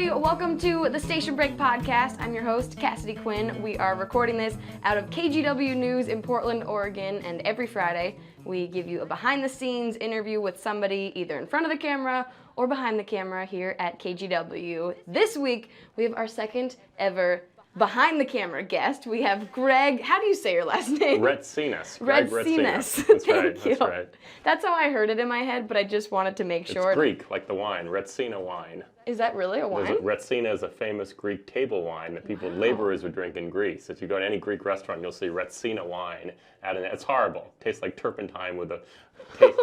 everybody. Welcome to the Station Break Podcast. I'm your host, Cassidy Quinn. We are recording this out of KGW News in Portland, Oregon, and every Friday we give you a behind-the-scenes interview with somebody either in front of the camera or behind the camera here at KGW. This week, we have our second ever behind-the-camera guest. We have Greg. How do you say your last name? Retsinas. Retsinas. That's Thank right. you. That's right. That's how I heard it in my head, but I just wanted to make sure. It's Greek, like the wine, Retsina wine. Is that really a wine? Retsina is a famous Greek table wine that laborers would drink in Greece. If you go to any Greek restaurant, you'll see Retsina wine. It's horrible. It tastes like turpentine with a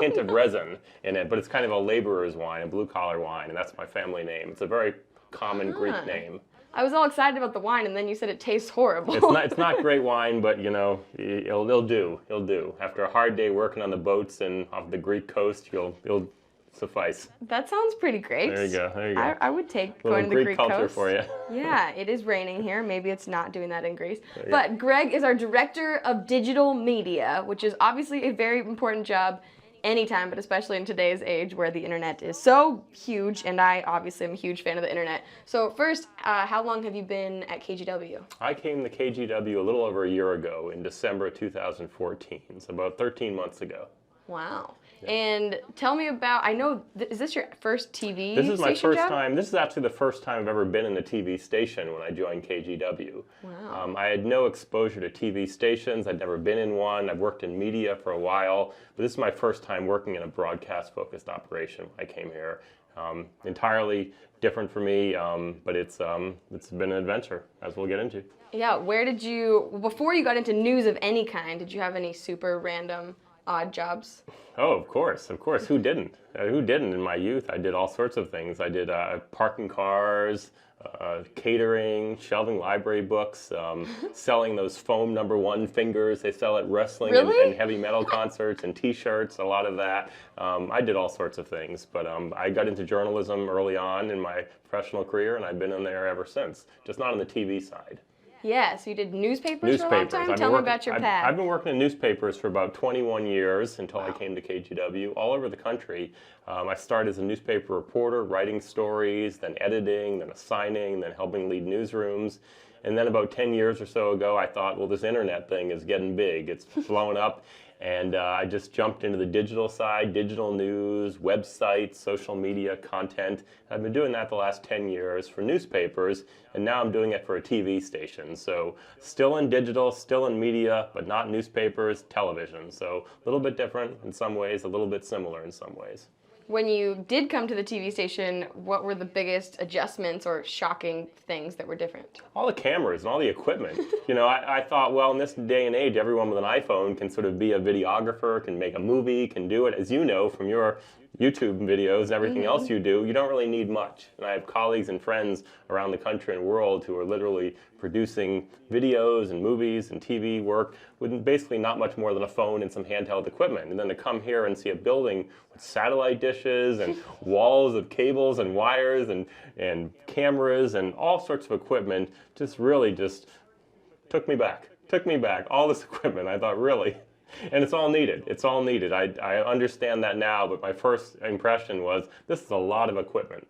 hint of resin in it, but it's kind of a laborer's wine, a blue-collar wine, and that's my family name. It's a very common Greek name. I was all excited about the wine, and then you said it tastes horrible. It's not great wine, but you know, it'll do. It'll do. After a hard day working on the boats and off the Greek coast, it'll suffice. That sounds pretty great. There you go. There you go. I would take going to the Greek culture coast. For you. Yeah, it is raining here. Maybe it's not doing that in Greece. But Greg is our director of digital media, which is obviously a very important job anytime, but especially in today's age where the internet is so huge, and I obviously am a huge fan of the internet. So first, how long have you been at KGW? I came to KGW a little over a year ago in December 2014, so about 13 months ago. Wow. Yeah. And tell me about, I know, is this your first TV This is my first job? time. This is actually the first time I've ever been in a TV station when I joined KGW. Wow. I had no exposure to TV stations. I'd never been in one. I've worked in media for a while, but this is my first time working in a broadcast-focused operation when I came here. Entirely different for me, but it's been an adventure, as we'll get into. Yeah, before you got into news of any kind, did you have any super random odd jobs? Oh, of course. Who didn't? Who didn't in my youth? I did all sorts of things. I did parking cars, catering, shelving library books, selling those foam #1 fingers they sell at wrestling and heavy metal concerts, and T-shirts, a lot of that. I did all sorts of things, but I got into journalism early on in my professional career, and I've been in there ever since, just not on the TV side. Yeah, so you did newspapers for a long time? Tell me about your path. I've been working in newspapers for about 21 years until I came to KGW, all over the country. I started as a newspaper reporter, writing stories, then editing, then assigning, then helping lead newsrooms. And then about 10 years or so ago, I thought, well, this internet thing is getting big. It's blowing up. And I just jumped into the digital side, digital news, websites, social media content. I've been doing that the last 10 years for newspapers, and now I'm doing it for a TV station. So still in digital, still in media, but not newspapers, television. So a little bit different in some ways, a little bit similar in some ways. When you did come to the TV station, what were the biggest adjustments or shocking things that were different? All the cameras and all the equipment. You know, I thought, well, in this day and age, everyone with an iPhone can sort of be a videographer, can make a movie, can do it. As you know from your YouTube videos and everything else you do, you don't really need much. And I have colleagues and friends around the country and world who are literally producing videos and movies and TV work with basically not much more than a phone and some handheld equipment. And then to come here and see a building with satellite dishes and walls of cables and wires and cameras and all sorts of equipment just really took me back. All this equipment, I thought, really? And it's all needed. I understand that now, but my first impression was, this is a lot of equipment.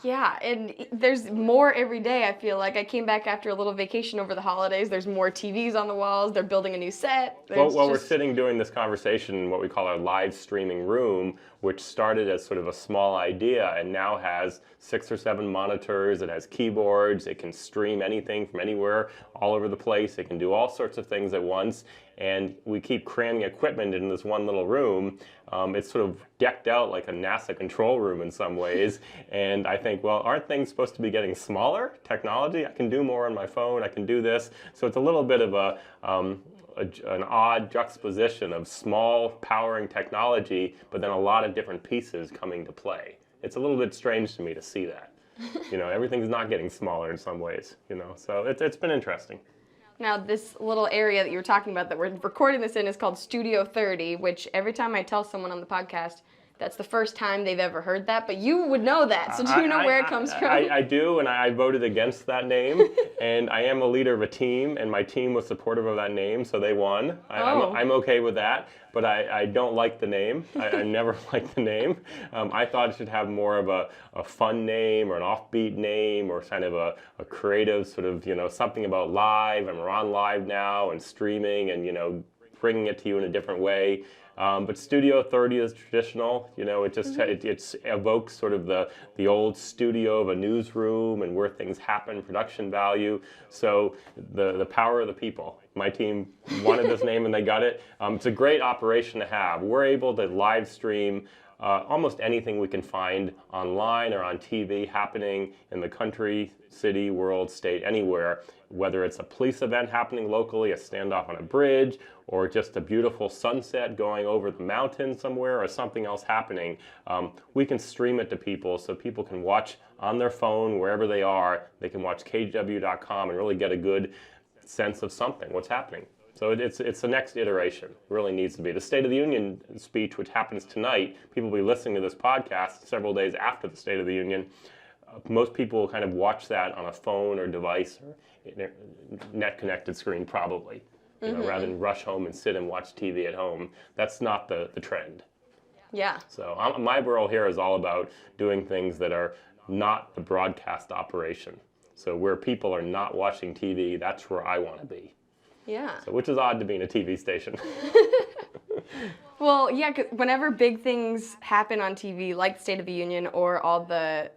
Yeah, and there's more every day, I feel like. I came back after a little vacation over the holidays. There's more TVs on the walls. They're building a new set. We're sitting doing this conversation in what we call our live streaming room, which started as sort of a small idea and now has 6 or 7 monitors. It has keyboards. It can stream anything from anywhere, all over the place. It can do all sorts of things at once. And we keep cramming equipment in this one little room. It's sort of decked out like a NASA control room in some ways. And I think, well, aren't things supposed to be getting smaller? Technology? I can do more on my phone. I can do this. So it's a little bit of an odd juxtaposition of small powering technology, but then a lot of different pieces coming to play. It's a little bit strange to me to see that. You know, everything's not getting smaller in some ways, you know. So it's been interesting. Now, this little area that you were talking about that we're recording this in is called Studio 30, which every time I tell someone on the podcast that's the first time they've ever heard that, but you would know that, so do you know where it comes from? I do, and I voted against that name, and I am a leader of a team, and my team was supportive of that name, so they won. I'm okay with that, but I don't like the name. I never liked the name. I thought it should have more of a fun name or an offbeat name or kind of a creative sort of, something about live, and we're on live now and streaming and, bringing it to you in a different way. But Studio 30 is traditional. It just it evokes sort of the old studio of a newsroom and where things happen, production value. So the power of the people. My team wanted this name and they got it. It's a great operation to have. We're able to live stream almost anything we can find online or on TV happening in the country, city, world, state, anywhere, whether it's a police event happening locally, a standoff on a bridge, or just a beautiful sunset going over the mountain somewhere, or something else happening. We can stream it to people so people can watch on their phone wherever they are. They can watch KGW.com and really get a good sense of something, what's happening. So it's the next iteration. It really needs to be. The State of the Union speech, which happens tonight, people will be listening to this podcast several days after the State of the Union. Most people will kind of watch that on a phone or device or net-connected screen, probably, rather than rush home and sit and watch TV at home. That's not the trend. Yeah. So my role here is all about doing things that are not the broadcast operation. So where people are not watching TV, that's where I want to be. Yeah. So, which is odd to be in a TV station. Well, yeah, 'cause whenever big things happen on TV, like the State of the Union or all the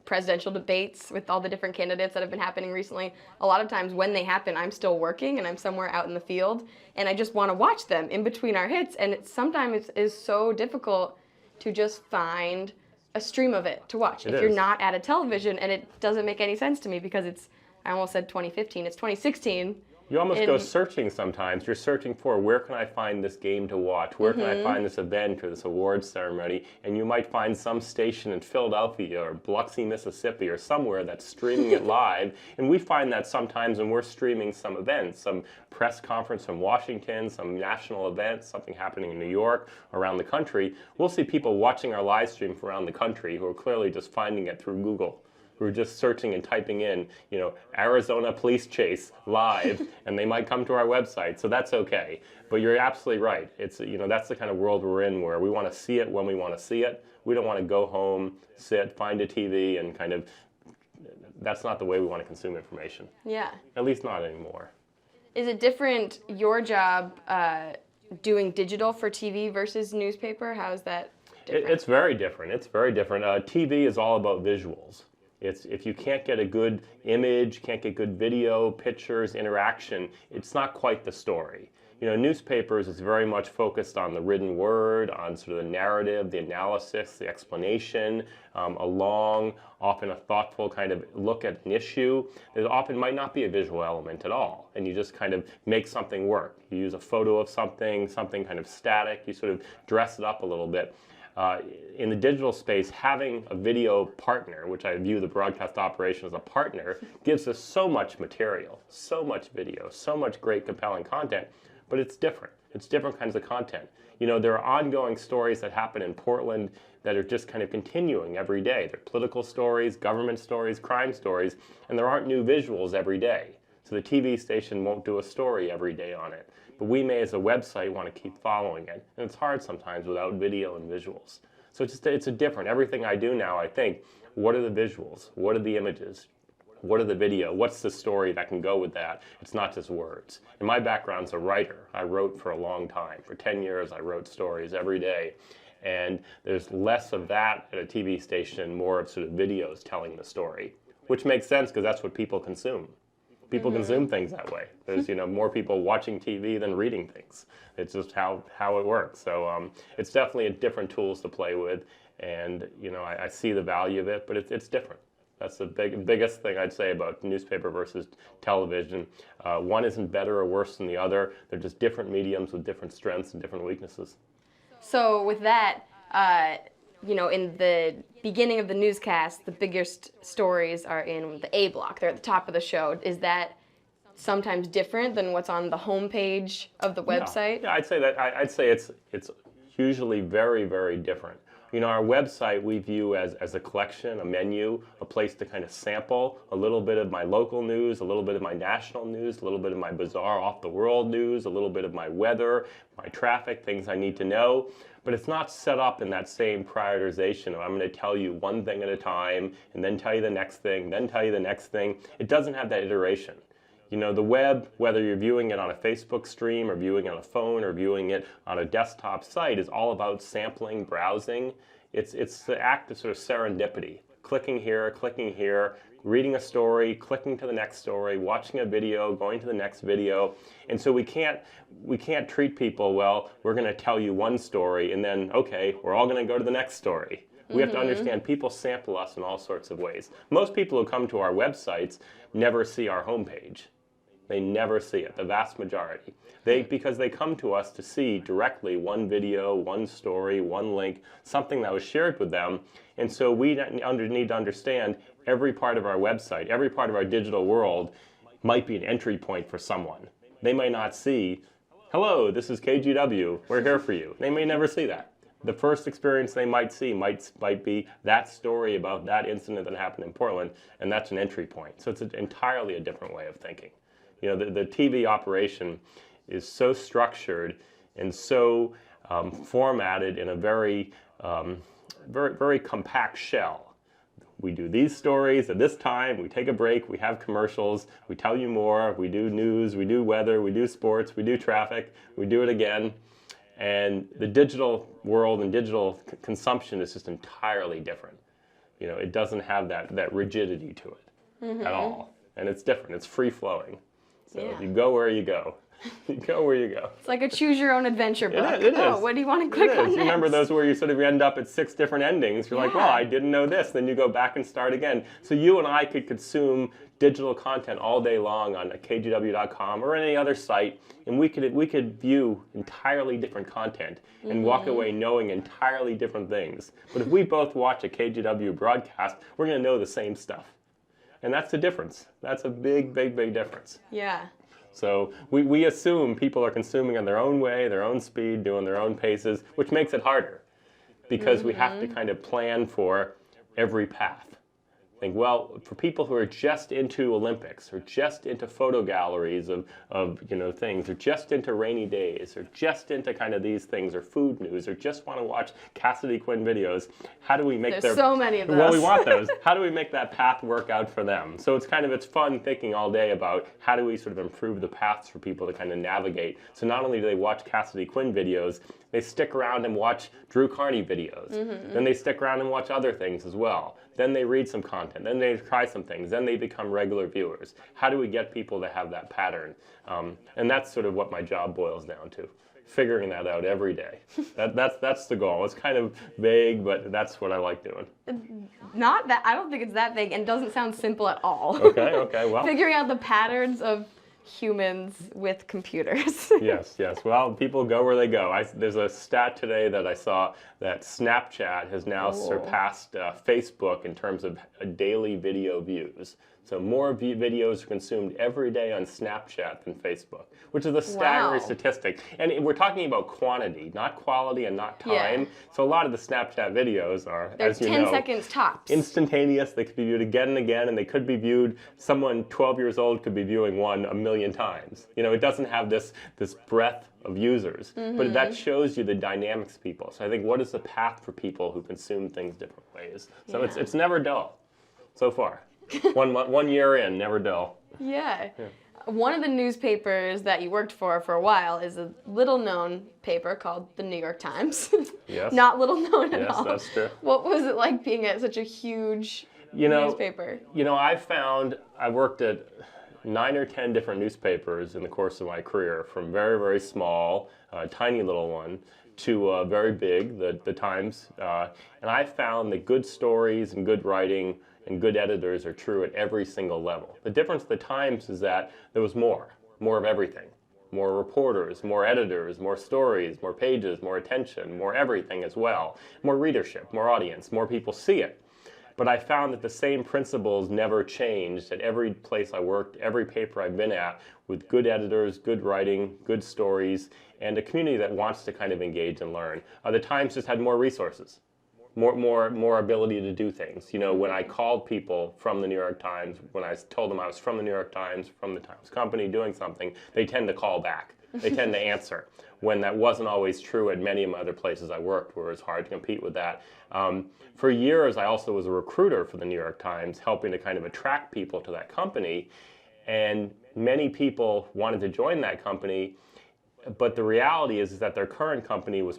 presidential debates with all the different candidates that have been happening recently, a lot of times when they happen, I'm still working and I'm somewhere out in the field, and I just want to watch them in between our hits, and sometimes it is so difficult to just find a stream of it to watch if you're not at a television, and it doesn't make any sense to me because I almost said 2015, it's 2016. You almost go searching sometimes. You're searching for, where can I find this game to watch? Where can I find this event or this awards ceremony? And you might find some station in Philadelphia or Biloxi, Mississippi or somewhere that's streaming it live. And we find that sometimes when we're streaming some events, some press conference from Washington, some national event, something happening in New York, around the country, we'll see people watching our live stream from around the country who are clearly just finding it through Google. We're just searching and typing in, Arizona police chase live, and they might come to our website, so that's okay. But you're absolutely right. It's, that's the kind of world we're in where we want to see it when we want to see it. We don't want to go home, sit, find a TV, and that's not the way we want to consume information. Yeah. At least not anymore. Is it different, your job, doing digital for TV versus newspaper? How is that different? It's very different. TV is all about visuals. If you can't get a good image, can't get good video, pictures, interaction, it's not quite the story. Newspapers is very much focused on the written word, on sort of the narrative, the analysis, the explanation, a long, often a thoughtful kind of look at an issue. There often might not be a visual element at all, and you just kind of make something work. You use a photo of something kind of static, you sort of dress it up a little bit. In the digital space, having a video partner, which I view the broadcast operation as a partner, gives us so much material, so much video, so much great compelling content, but it's different. It's different kinds of content. There are ongoing stories that happen in Portland that are just kind of continuing every day. They're political stories, government stories, crime stories, and there aren't new visuals every day. So the TV station won't do a story every day on it. But we may, as a website, want to keep following it. And it's hard sometimes without video and visuals. So it's a different. Everything I do now, I think, what are the visuals? What are the images? What are the video? What's the story that can go with that? It's not just words. And my background's a writer. I wrote for a long time. For 10 years, I wrote stories every day. And there's less of that at a TV station, more of sort of videos telling the story, which makes sense because that's what people consume. People consume things that way. There's more people watching TV than reading things. It's just how it works. So it's definitely different tools to play with, and I see the value of it, but it's different. That's the biggest thing I'd say about newspaper versus television. One isn't better or worse than the other. They're just different mediums with different strengths and different weaknesses. So with that, in the beginning of the newscast, the biggest stories are in the A block. They're at the top of the show. Is that sometimes different than what's on the homepage of the website? Yeah, I'd say that. I'd say it's usually very, very different. Our website we view as a collection, a menu, a place to kind of sample a little bit of my local news, a little bit of my national news, a little bit of my bizarre off-the-world news, a little bit of my weather, my traffic, things I need to know. But it's not set up in that same prioritization of I'm going to tell you one thing at a time and then tell you the next thing, then tell you the next thing. It doesn't have that iteration. The web, whether you're viewing it on a Facebook stream or viewing it on a phone or viewing it on a desktop site, is all about sampling, browsing. It's the act of sort of serendipity. Clicking here, reading a story, clicking to the next story, watching a video, going to the next video. And so we can't treat people, well, we're going to tell you one story and then, okay, we're all going to go to the next story. We have to understand people sample us in all sorts of ways. Most people who come to our websites never see our homepage. They never see it, the vast majority. Because they come to us to see directly one video, one story, one link, something that was shared with them. And so we need to understand every part of our website, every part of our digital world might be an entry point for someone. They may not see, hello, this is KGW, we're here for you. They may never see that. The first experience they might see might be that story about that incident that happened in Portland, and that's an entry point. So it's entirely a different way of thinking. The TV operation is so structured and so formatted in a very, very compact shell. We do these stories at this time, we take a break, we have commercials, we tell you more, we do news, we do weather, we do sports, we do traffic, we do it again. And the digital world and digital consumption is just entirely different. It doesn't have that rigidity to it at all. And it's different, it's free-flowing. So you go where you go. You go where you go. It's like a choose-your-own-adventure book. It is. Oh, what do you want to click on next? You remember those where you sort of end up at 6 different endings. You're like, well, I didn't know this. Then you go back and start again. So you and I could consume digital content all day long on kgw.com or any other site, and we could view entirely different content and walk away knowing entirely different things. But if we both watch a KGW broadcast, we're going to know the same stuff. And that's the difference. That's a big, big, big difference. Yeah. So we assume people are consuming in their own way, their own speed, doing their own paces, which makes it harder because we have to kind of plan for every path. Think, well, for people who are just into Olympics or just into photo galleries of things, or just into rainy days, or just into kind of these things, or food news, or just want to watch Cassidy Quinn videos, how do we make There's so many of those. Well, we want those. How do we make that path work out for them? So it's fun thinking all day about how do we sort of improve the paths for people to kind of navigate. So not only do they watch Cassidy Quinn videos, they stick around and watch Drew Carney videos. Then they stick around and watch other things as well. Then they read some content. Then they try some things. Then they become regular viewers. How do we get people to have that pattern? And that's sort of what my job boils down to, figuring that out every day. That's the goal. It's kind of vague, but that's what I like doing. Not that, I don't think it's that vague, and doesn't sound simple at all. Okay, well. Figuring out the patterns of humans with computers. Yes. Well, people go where they go. There's a stat today that I saw that Snapchat has now surpassed Facebook in terms of daily video views. So more videos are consumed every day on Snapchat than Facebook, which is a staggering statistic. And we're talking about quantity, not quality and not time. So a lot of the Snapchat videos are, as you know, 10 seconds tops. Instantaneous. They could be viewed again and again, and they could be viewed, someone 12 years old could be viewing one 1,000,000 times. It doesn't have this breadth of users, but that shows you the dynamics of people. So I think, what is the path for people who consume things different ways? So it's never dull so far. 1 year in, never dull. Yeah. One of the newspapers that you worked for a while is a little-known paper called the New York Times. Yes. Not little-known at all. Yes, that's true. What was it like being at such a huge newspaper? I worked at 9 or 10 different newspapers in the course of my career, from very, very small, tiny little one, to very big, the Times. And I found that good stories and good writing and good editors are true at every single level. The difference with the Times is that there was more of everything. More reporters, more editors, more stories, more pages, more attention, more everything as well. More readership, more audience, more people see it. But I found that the same principles never changed at every place I worked, every paper I've been at, with good editors, good writing, good stories, and a community that wants to kind of engage and learn. The Times just had more resources, more ability to do things. You know, when I called people from the New York Times, when I told them I was from the New York Times, from the Times Company doing something, they tend to call back. They tend to answer, when that wasn't always true at many of my other places I worked, where it was hard to compete with that. For years, I also was a recruiter for the New York Times, helping to kind of attract people to that company. And many people wanted to join that company, but the reality is that their current company was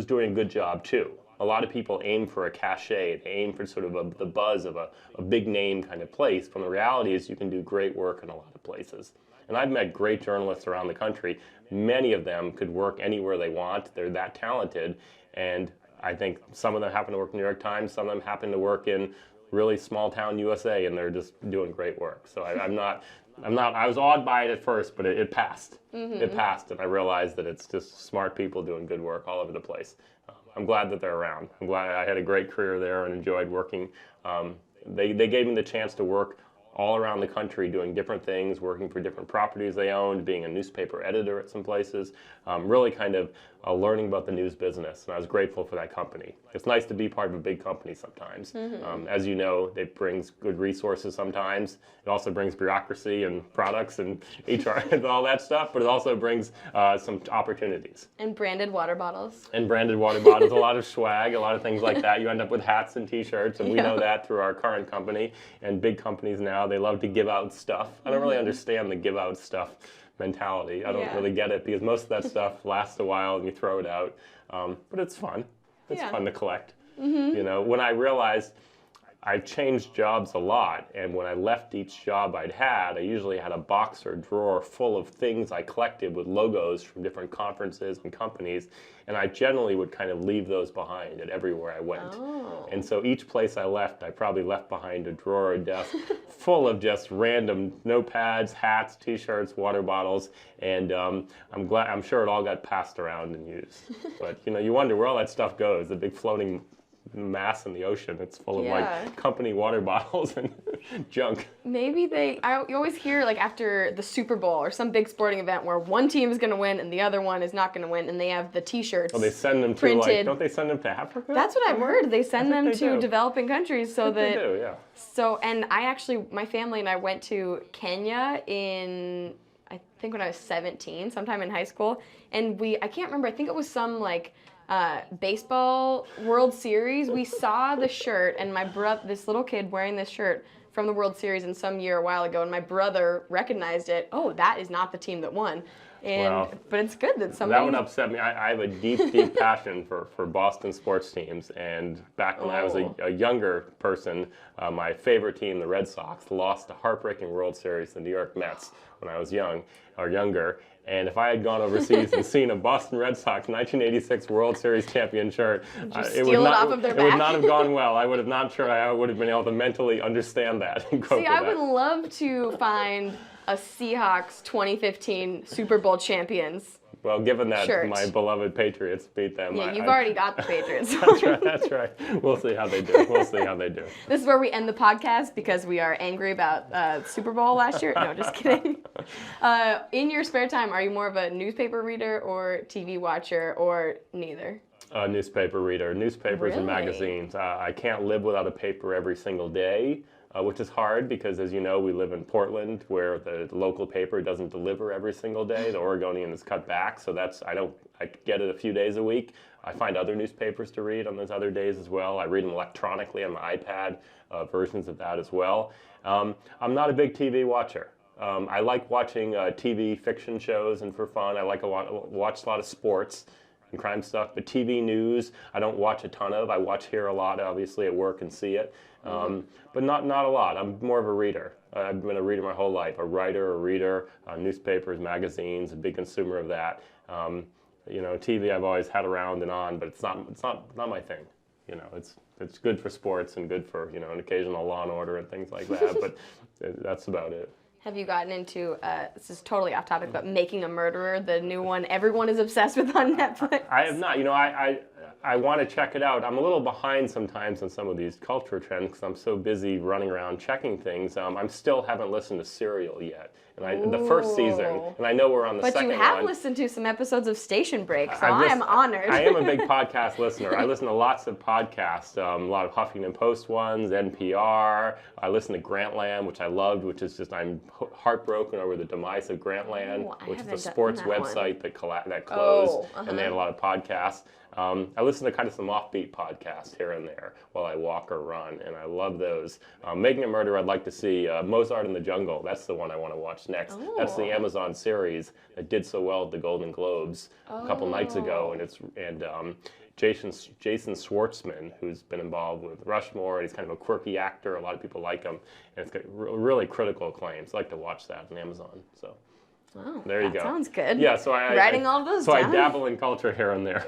doing a good job too. A lot of people aim for a cachet, they aim for sort of the buzz of a big name kind of place, when the reality is you can do great work in a lot of places. And I've met great journalists around the country. Many of them could work anywhere they want. They're that talented. And I think some of them happen to work in the New York Times, some of them happen to work in really small town USA, and they're just doing great work. So I was awed by it at first, but it passed. Mm-hmm. It passed, and I realized that it's just smart people doing good work all over the place. I'm glad that they're around. I'm glad I had a great career there and enjoyed working. They gave me the chance to work all around the country doing different things, working for different properties they owned, being a newspaper editor at some places, really kind of learning about the news business, and I was grateful for that company. It's nice to be part of a big company sometimes. Mm-hmm. As you know, it brings good resources sometimes. It also brings bureaucracy and products and HR and all that stuff, but it also brings some opportunities. And branded water bottles. And branded water bottles, a lot of swag, a lot of things like that. You end up with hats and t-shirts, and we know that through our current company. And big companies now, they love to give out stuff. I don't really understand the give out stuff mentality. I don't really get it, because most of that stuff lasts a while and you throw it out. But it's fun. It's fun to collect. Mm-hmm. You know, when I realized I've changed jobs a lot, and when I left each job I usually had a box or drawer full of things I collected with logos from different conferences and companies, and I generally would kind of leave those behind at everywhere I went. Oh. And so each place I left, I probably left behind a drawer or desk full of just random notepads, hats, t-shirts, water bottles, and I'm sure it all got passed around and used. But you know, you wonder where all that stuff goes, the big floating mass in the ocean. It's full of like company water bottles and junk. Maybe you always hear like after the Super Bowl or some big sporting event where one team is going to win and the other one is not going to win, and they have the t-shirts. Oh, they send them printed. to don't they send them to Africa? That's what I've heard. They send them to developing countries so that they do, yeah. So, and my family and I went to Kenya in, I think when I was 17, sometime in high school, and I can't remember, I think it was some like baseball World Series. We saw the shirt, and this little kid wearing this shirt from the World Series in some year a while ago, and my brother recognized it. Oh, that is not the team that won. But it's good that somebody... That would upset me. I have a deep passion for Boston sports teams, and back when I was a younger person, my favorite team, the Red Sox, lost a heartbreaking World Series to the New York Mets when I was younger. And if I had gone overseas and seen a Boston Red Sox 1986 World Series champion shirt, it would not have gone well. I would not sure I would have been able to mentally understand that and cope with that. I would love to find a Seahawks 2015 Super Bowl champions. Well, given that my beloved Patriots beat them. Yeah, you've already got the Patriots. That's right. We'll see how they do. This is where we end the podcast because we are angry about Super Bowl last year. No, just kidding. In your spare time, are you more of a newspaper reader or TV watcher, or neither? Newspaper reader. Newspapers and magazines. I can't live without a paper every single day. Which is hard because, as you know, we live in Portland, where the local paper doesn't deliver every single day. The Oregonian is cut back, so I get it a few days a week. I find other newspapers to read on those other days as well. I read them electronically on my iPad, versions of that as well. I'm not a big TV watcher. I like watching TV fiction shows and for fun. I like watch a lot of sports and crime stuff, but TV news I don't watch a ton of. I watch here a lot, obviously, at work and see it. But not a lot. I'm more of a reader. I've been a reader my whole life. A reader, newspapers, magazines, a big consumer of that. TV I've always had around and on, but it's not my thing. It's good for sports and good for an occasional Law and Order and things like that. But that's about it. Have you gotten into, this is totally off topic, but Making a Murderer, the new one everyone is obsessed with on Netflix? I have not. I want to check it out. I'm a little behind sometimes on some of these culture trends because I'm so busy running around checking things. I still haven't listened to Serial yet. And the first season, and I know we're on the second one. But you have listened to some episodes of Station Break, so I am honored. I am a big podcast listener. I listen to lots of podcasts, a lot of Huffington Post ones, NPR. I listen to Grantland, which I loved, which is just, I'm heartbroken over the demise of Grantland, which is the sports website that closed, and they had a lot of podcasts. I listen to kind of some offbeat podcasts here and there while I walk or run, and I love those. Making a Murderer, I'd like to see. Mozart in the Jungle, that's the one I want to watch next. That's the Amazon series that did so well at the Golden Globes a couple nights ago, and Jason Schwartzman, who's been involved with Rushmore, he's kind of a quirky actor. A lot of people like him, and it's got really critical acclaim. So I like to watch that on Amazon. So. Wow, there you go. Sounds good. Yeah, so I writing all of those down. So I dabble in culture here and there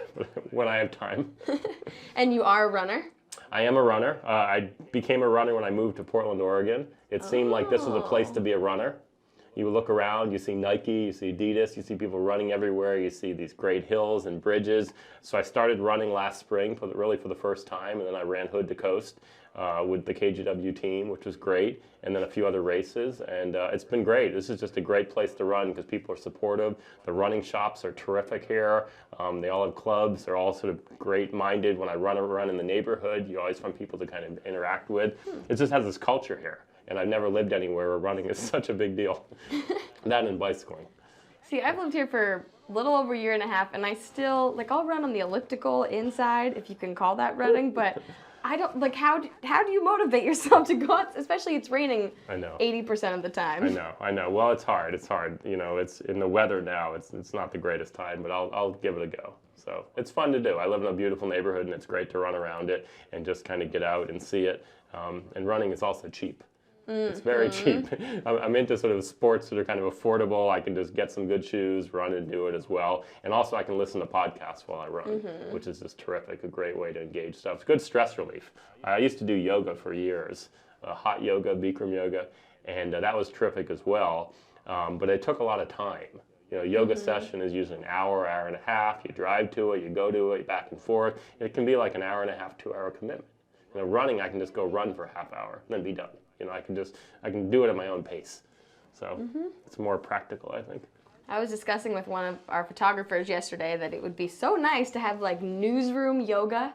when I have time. And you are a runner? I am a runner. I became a runner when I moved to Portland, Oregon. It seemed like this was a place to be a runner. You look around, you see Nike, you see Adidas, you see people running everywhere, you see these great hills and bridges. So I started running last spring for the first time, and then I ran hood to coast with the KGW team, which was great, and then a few other races, and it's been great. This is just a great place to run because people are supportive. The running shops are terrific here. They all have clubs. They're all sort of great-minded. When I run in the neighborhood, you always find people to kind of interact with. It just has this culture here. And I've never lived anywhere where running is such a big deal. That and bicycling. See, I've lived here for a little over a year and a half, and I still, I'll run on the elliptical inside, if you can call that running, but I don't, how do you motivate yourself to go out, especially it's raining 80% of the time. I know. Well, it's hard. It's in the weather now. It's not the greatest time, but I'll give it a go. So it's fun to do. I live in a beautiful neighborhood, and it's great to run around it and just kind of get out and see it. And running is also cheap. It's very cheap. I'm into sort of sports that are kind of affordable. I can just get some good shoes, run and do it as well. And also I can listen to podcasts while I run, which is just terrific, a great way to engage stuff. It's good stress relief. I used to do yoga for years, hot yoga, Bikram yoga, and that was terrific as well. But it took a lot of time. Yoga session is usually an hour, hour and a half. You drive to it, you go to it, back and forth. It can be like an hour and a half, 2 hour commitment. Running, I can just go run for a half hour and then be done. I can do it at my own pace. So it's more practical, I think. I was discussing with one of our photographers yesterday that it would be so nice to have newsroom yoga.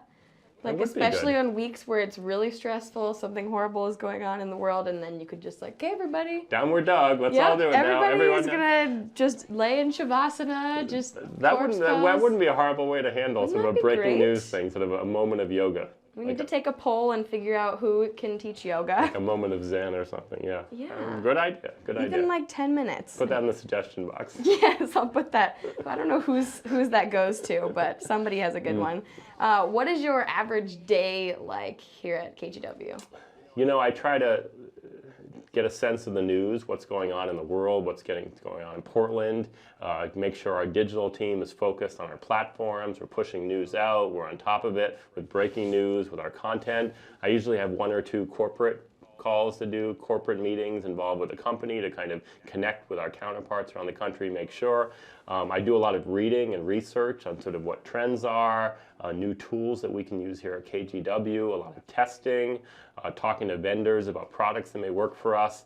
Especially on weeks where it's really stressful, something horrible is going on in the world, and then you could just okay, everybody. Downward dog, let's all do it now. Everybody's gonna just lay in Shavasana, that wouldn't be a horrible way to handle sort of a breaking news thing, sort of a moment of yoga. We need to take a poll and figure out who can teach yoga. Like a moment of Zen or something, yeah. Good idea, Even 10 minutes. Put that in the suggestion box. Yes, I'll put that. I don't know whose that goes to, but somebody has a good one. What is your average day like here at KGW? I try to get a sense of the news, what's going on in the world, what's going on in Portland, make sure our digital team is focused on our platforms, we're pushing news out, we're on top of it with breaking news, with our content. I usually have 1 or 2 corporate calls to do, corporate meetings involved with the company to kind of connect with our counterparts around the country, make sure. I do a lot of reading and research on sort of what trends are, new tools that we can use here at KGW, a lot of testing, talking to vendors about products that may work for us,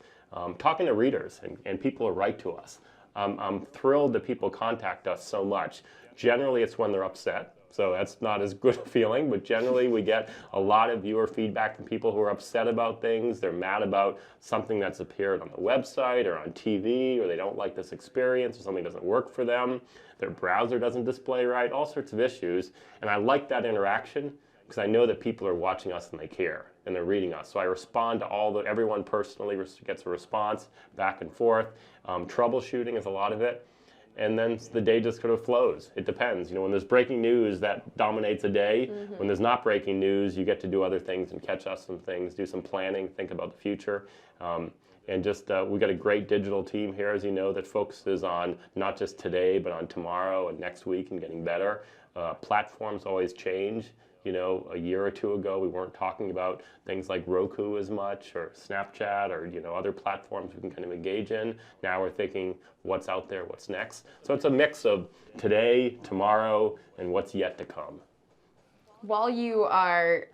talking to readers and people who write to us. I'm thrilled that people contact us so much. Generally, it's when they're upset. So that's not as good a feeling, but generally we get a lot of viewer feedback from people who are upset about things. They're mad about something that's appeared on the website or on TV, or they don't like this experience, or something doesn't work for them. Their browser doesn't display right, all sorts of issues. And I like that interaction because I know that people are watching us and they care and they're reading us. So I respond to everyone personally gets a response back and forth. Troubleshooting is a lot of it. And then the day just sort of flows. It depends. When there's breaking news, that dominates a day. When there's not breaking news, you get to do other things and catch up some things, do some planning, think about the future. And just we got a great digital team here, as you know, that focuses on not just today, but on tomorrow and next week and getting better. Platforms always change. A year or 2 ago, we weren't talking about things like Roku as much, or Snapchat, or other platforms we can kind of engage in. Now we're thinking, what's out there, what's next? So it's a mix of today, tomorrow, and what's yet to come. While you are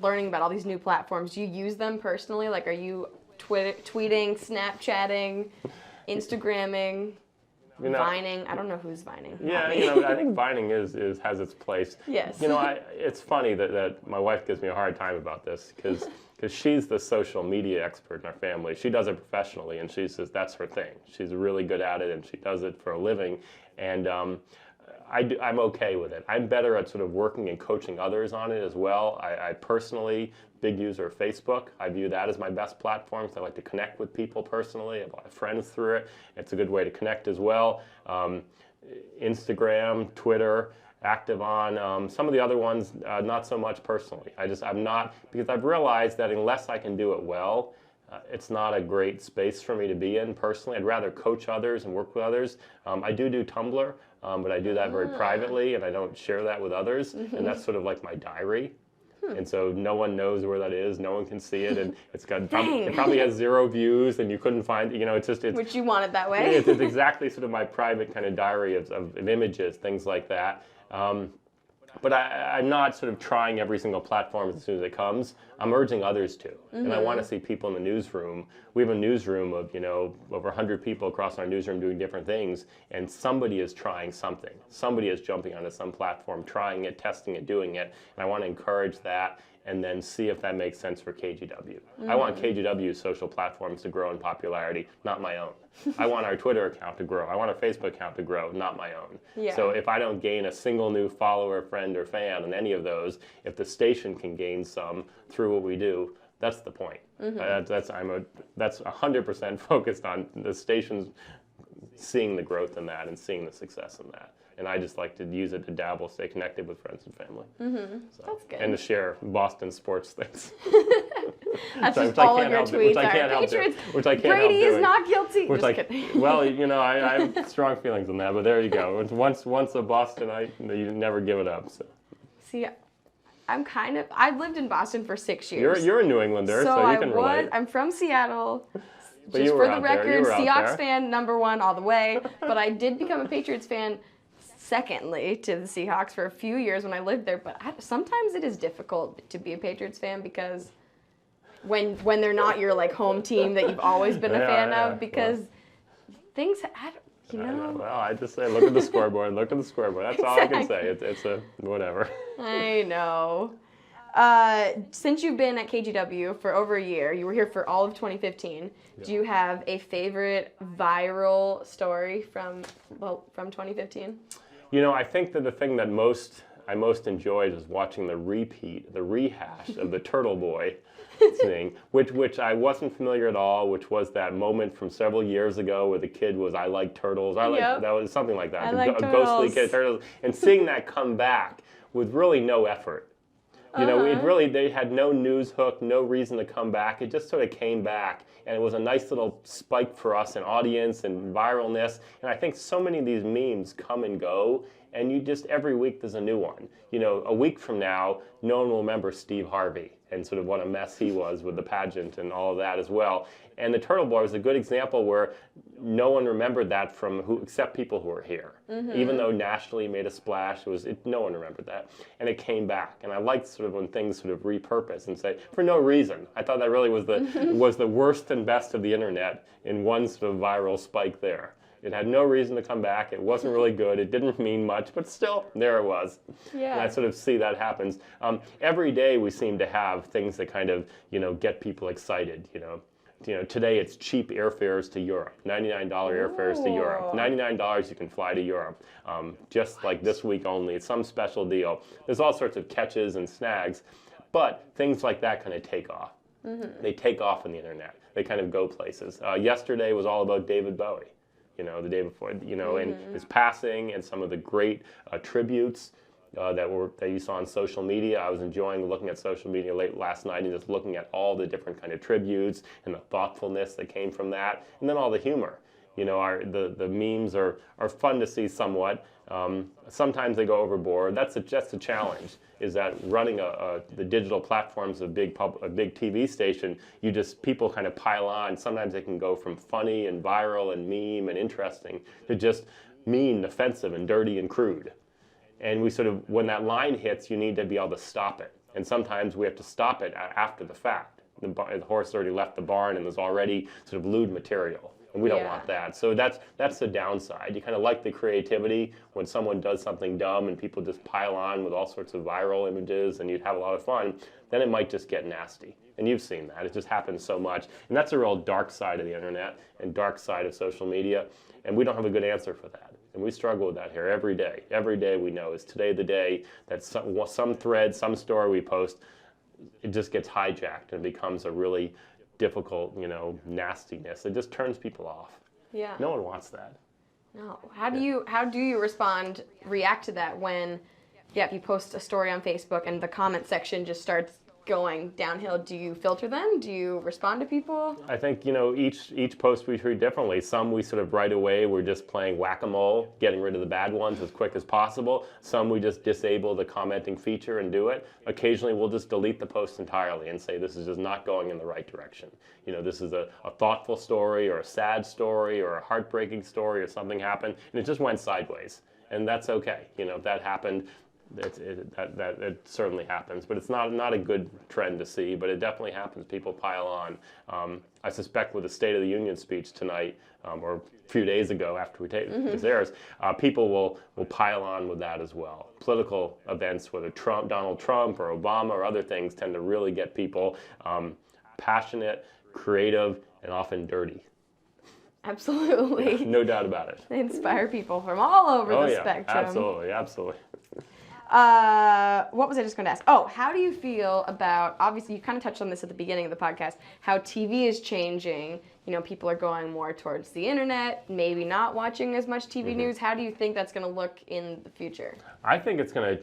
learning about all these new platforms, do you use them personally? Like, are you tweeting, Snapchatting, Instagramming, Vining? I don't know who's Vining. Yeah, I think Vining has its place. Yes. It's funny that my wife gives me a hard time about this because she's the social media expert in our family. She does it professionally, and she says that's her thing. She's really good at it, and she does it for a living. And I'm okay with it. I'm better at sort of working and coaching others on it as well. I personally, big user of Facebook. I view that as my best platform because I like to connect with people personally. I have a lot of friends through it. It's a good way to connect as well. Instagram, Twitter, active on. Some of the other ones, not so much personally. I'm not, because I've realized that unless I can do it well, it's not a great space for me to be in personally. I'd rather coach others and work with others. I do Tumblr, but I do that very privately, and I don't share that with others. And that's sort of like my diary. And so no one knows where that is. No one can see it, and it probably has 0 views, and you couldn't find. It's which you want it that way. It's exactly sort of my private kind of diary of images, things like that. But I'm not sort of trying every single platform as soon as it comes. I'm urging others to. And I want to see people in the newsroom. We have a newsroom of, over 100 people across our newsroom doing different things. And somebody is trying something. Somebody is jumping onto some platform, trying it, testing it, doing it. And I want to encourage that and then see if that makes sense for KGW. I want KGW's social platforms to grow in popularity, not my own. I want our Twitter account to grow. I want our Facebook account to grow, not my own. Yeah. So if I don't gain a single new follower, friend, or fan on any of those, if the station can gain some through what we do, that's the point. That's 100% focused on the stations seeing the growth in that and seeing the success in that. And I just like to use it to dabble, stay connected with friends and family. So, that's good. And to share Boston sports things. That's just all of your tweets. Which I can't help doing. Brady is not guilty. Just kidding. Well, I have strong feelings on that, but there you go. Once a Bostonite, you never give it up. So. See, I've lived in Boston for 6 years. You're a New Englander, so you can relate. I'm from Seattle. But just for the record, Seahawks fan #1 all the way. But I did become a Patriots fan secondly to the Seahawks for a few years when I lived there. But sometimes it is difficult to be a Patriots fan because when they're not your home team that you've always been a fan of, because things. Well, I just say, look at the scoreboard. Look at the scoreboard. That's all I can say. It's a whatever. I know. Since you've been at KGW for over a year, you were here for all of 2015. Do you have a favorite viral story from 2015? I think that the thing that I most enjoyed was watching the rehash of the Turtle Boy thing, which I wasn't familiar at all, which was that moment from several years ago where the kid was, I like turtles. That was something like that. I like a ghostly kid, turtles. And seeing that come back with really no effort. They had no news hook, no reason to come back. It just sort of came back, and it was a nice little spike for us in audience and viralness. And I think so many of these memes come and go, and every week there's a new one. A week from now, no one will remember Steve Harvey and sort of what a mess he was with the pageant and all of that as well. And the Turtle Boy was a good example where no one remembered that except people who were here. Even though nationally made a splash, no one remembered that. And it came back. And I liked sort of when things sort of repurpose and say, for no reason. I thought that really was the worst and best of the internet in one sort of viral spike there. It had no reason to come back. It wasn't really good. It didn't mean much, but still, there it was. Yeah. And I sort of see that happens. Every day we seem to have things that kind of, get people excited, Today it's cheap airfares to Europe, $99 airfares to Europe. $99 you can fly to Europe, just like this week only. It's some special deal. There's all sorts of catches and snags, but things like that kind of take off. They take off on the internet. They kind of go places. Yesterday was all about David Bowie. The day before, and his passing and some of the great tributes that you saw on social media. I was enjoying looking at social media late last night and just looking at all the different kind of tributes and the thoughtfulness that came from that, and then all the humor. The memes are fun to see somewhat. Sometimes they go overboard. That's just a challenge. Is that running the digital platforms of a big TV station? People kind of pile on. Sometimes they can go from funny and viral and meme and interesting to just mean, offensive, and dirty and crude. And we sort of, when that line hits, you need to be able to stop it. And sometimes we have to stop it after the fact. The horse already left the barn and there's already sort of lewd material. And we don't want that. So that's the downside. You kind of like the creativity when someone does something dumb and people just pile on with all sorts of viral images and you'd have a lot of fun. Then it might just get nasty. And you've seen that. It just happens so much. And that's a real dark side of the internet and dark side of social media. And we don't have a good answer for that. And we struggle with that here every day. Every day we know is today the day that some thread, some story we post, it just gets hijacked and becomes a really difficult, nastiness. It just turns people off. Yeah. No one wants that. No. How do you react to that when, if you post a story on Facebook and the comment section just starts going downhill? Do you filter them? Do you respond to people? I think, each post we treat differently. Some we sort of right away, we're just playing whack-a-mole, getting rid of the bad ones as quick as possible. Some we just disable the commenting feature and do it. Occasionally we'll just delete the post entirely and say this is just not going in the right direction. This is a thoughtful story or a sad story or a heartbreaking story or something happened and it just went sideways. And that's okay. If that happened, it certainly happens, but it's not a good trend to see, but it definitely happens. People pile on. I suspect with the State of the Union speech tonight, or a few days ago after we take this airs, people will pile on with that as well. Political events, whether Donald Trump or Obama or other things, tend to really get people passionate, creative, and often dirty. Absolutely. Yeah, no doubt about it. They inspire people from all over the spectrum. Absolutely. What was I just going to ask? Oh, how do you feel about, obviously you kind of touched on this at the beginning of the podcast, how TV is changing. People are going more towards the internet, maybe not watching as much TV news. How do you think that's going to look in the future? I think it's going to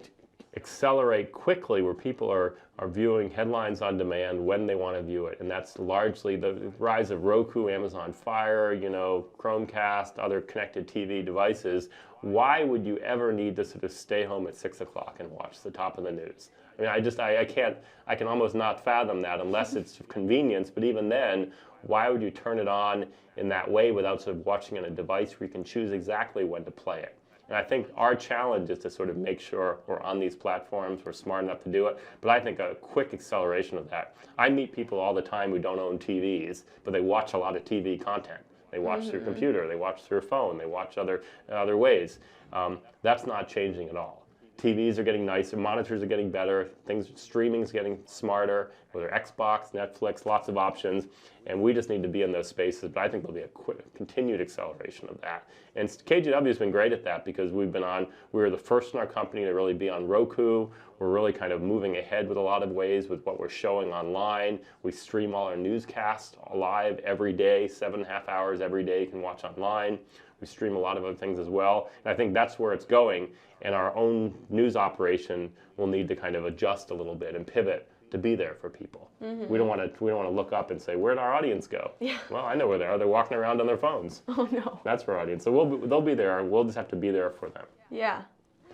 accelerate quickly where people are viewing headlines on demand when they want to view it. And that's largely the rise of Roku, Amazon Fire, Chromecast, other connected TV devices. Why would you ever need to sort of stay home at 6 o'clock and watch the top of the news? I mean, I can almost not fathom that unless it's convenience. But even then, why would you turn it on in that way without sort of watching on a device where you can choose exactly when to play it? And I think our challenge is to sort of make sure we're on these platforms, we're smart enough to do it, but I think a quick acceleration of that. I meet people all the time who don't own TVs, but they watch a lot of TV content. They watch through computer, they watch through a phone, they watch other ways. That's not changing at all. TVs are getting nicer, monitors are getting better, streaming is getting smarter, whether Xbox, Netflix, lots of options, and we just need to be in those spaces, but I think there'll be a continued acceleration of that. And KGW has been great at that because we were the first in our company to really be on Roku. We're really kind of moving ahead with a lot of ways with what we're showing online. We stream all our newscasts live every day, 7.5 hours every day you can watch online. We stream a lot of other things as well. And I think that's where it's going. And our own news operation will need to kind of adjust a little bit and pivot to be there for people. We don't want to look up and say, where'd our audience go? Yeah. Well, I know where they are. They're walking around on their phones. Oh, no. That's our audience. So they'll be there. We'll just have to be there for them. Yeah.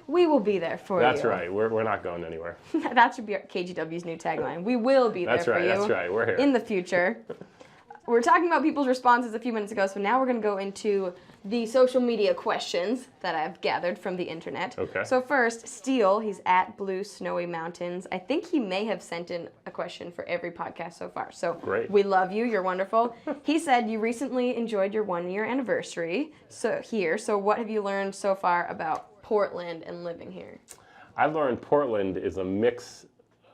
We will be there for you. That's right. We're not going anywhere. That should be KGW's new tagline. We will be there for you. That's right. We're here. In the future. We're talking about people's responses a few minutes ago, so now we're going to go into the social media questions that I've gathered from the internet. Okay. So first, Steele, he's at Blue Snowy Mountains. I think he may have sent in a question for every podcast so far. So great. We love you. You're wonderful. He said you recently enjoyed your 1-year anniversary. So what have you learned so far about Portland and living here? I've learned Portland is a mix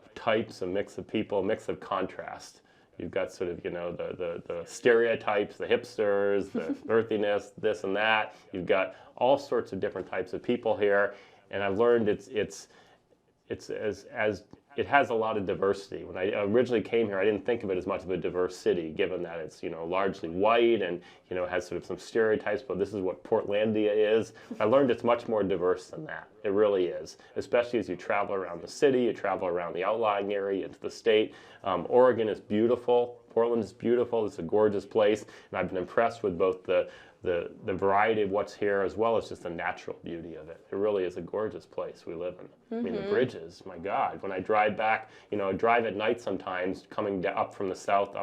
of types, a mix of people, a mix of contrast. You've got sort of, the stereotypes, the hipsters, the earthiness, this and that. You've got all sorts of different types of people here, and I've learned it has a lot of diversity. When I originally came here, I didn't think of it as much of a diverse city, given that it's largely white and has sort of some stereotypes. But this is what Portlandia is. I learned it's much more diverse than that. It really is, especially as you travel around the city, you travel around the outlying area into the state. Oregon is beautiful. Portland is beautiful. It's a gorgeous place, and I've been impressed with both the variety of what's here as well as just the natural beauty of it. It really is a gorgeous place we live in. I mean, the bridges, my God. When I drive back, drive at night sometimes, coming up from the south,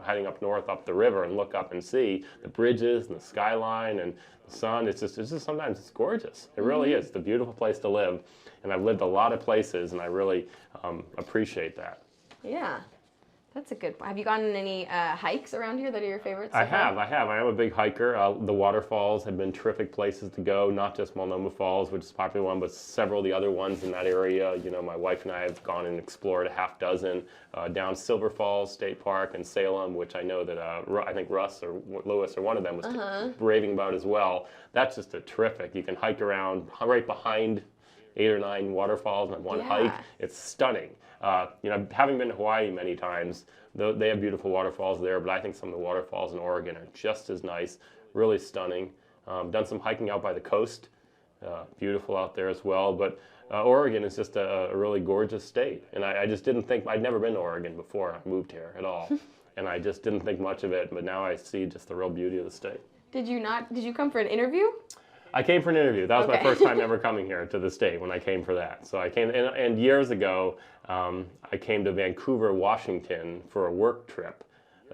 heading up north, up the river, and look up and see the bridges and the skyline and the sun. It's just sometimes it's gorgeous. It really is. It's a beautiful place to live, and I've lived a lot of places, and I really appreciate that. Yeah. That's a good point. Have you gone on any hikes around here that are your favorites? I have. I am a big hiker. The waterfalls have been terrific places to go, not just Multnomah Falls, which is a popular one, but several of the other ones in that area. My wife and I have gone and explored a half dozen down Silver Falls State Park and Salem, which I know that I think Russ or Lewis or one of them was raving about as well. That's just a terrific. You can hike around right behind 8 or 9 waterfalls on one hike. It's stunning. Having been to Hawaii many times, they have beautiful waterfalls there, but I think some of the waterfalls in Oregon are just as nice, really stunning. Done some hiking out by the coast, beautiful out there as well, but Oregon is just a really gorgeous state, and I just didn't think, I'd never been to Oregon before I moved here at all, and I just didn't think much of it, but now I see just the real beauty of the state. Did you come for an interview? I came for an interview. That was my first time ever coming here to the state when I came for that. So I came, and years ago, I came to Vancouver, Washington for a work trip